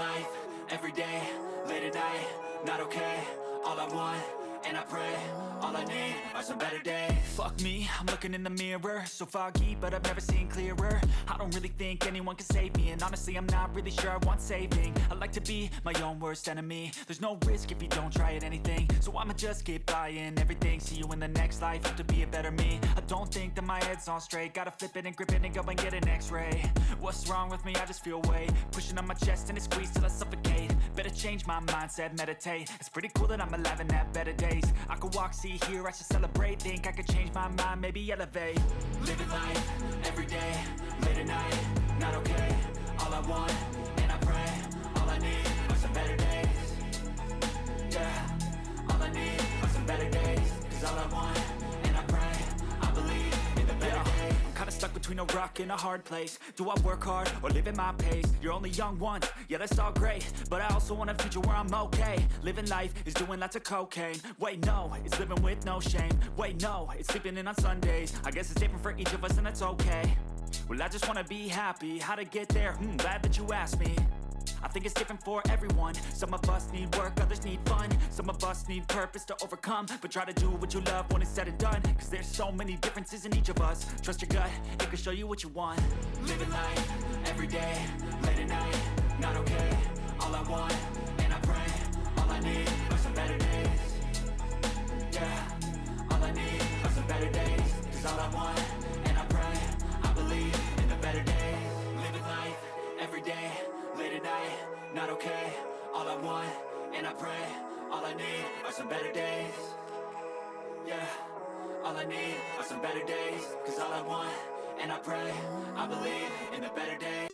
life, everyday, late at night, not okay. All I want, and I pray, all I need are some better days. Fuck me, I'm looking in the mirror, so foggy, but I've never seen clearer. I don't really think anyone can save me, and honestly I'm not really sure I want saving. I like to be my own worst enemy. There's no risk if you don't try at anything, so I'ma just keep buying everything. See you in the next life, hope to be a better me. I don't think that my head's on straight, gotta flip it and grip it and go and get an x-ray. What's wrong with me? I just feel weight pushing on my chest and it squeezes till I suffocate. Better change my mindset, meditate. It's pretty cool that I'm alive and have better days. I could walk, see, hear, I should celebrate. Think I could change my mind, maybe elevate. Living life, everyday, late at night, not okay. All I want, and I pray, all I need are some better days. Yeah, all I need are some better days. Cause all I want, and I pray, I believe in the better days. I'm kinda stuck between a rock and a hard place. Do I work hard or live at my pace? You're only young once, yeah that's all great, but I also want a future where I'm okay. Living life is doing lots of cocaine. Wait no, it's living with no shame. Wait no, it's sleeping in on Sundays. I guess it's different for each of us and that's okay. Well I just wanna be happy, how to get there? Glad that you asked me. I think it's different for everyone. Some of us need work, others need fun. Some of us need purpose to overcome. But try to do what you love when it's said and done. Cause there's so many differences in each of us. Trust your gut, it can show you what you want. Living life, everyday, late at night, not okay. All I want, and I pray, all I need are some better days. Yeah, all I need are some better days. Cause all I want, and I pray, I believe in the better days. Living life, everyday, late at night, not okay. All I want, and I pray, all I need are some better days. Yeah, all I need are some better days. Cause all I want, and I pray, I believe in the better days.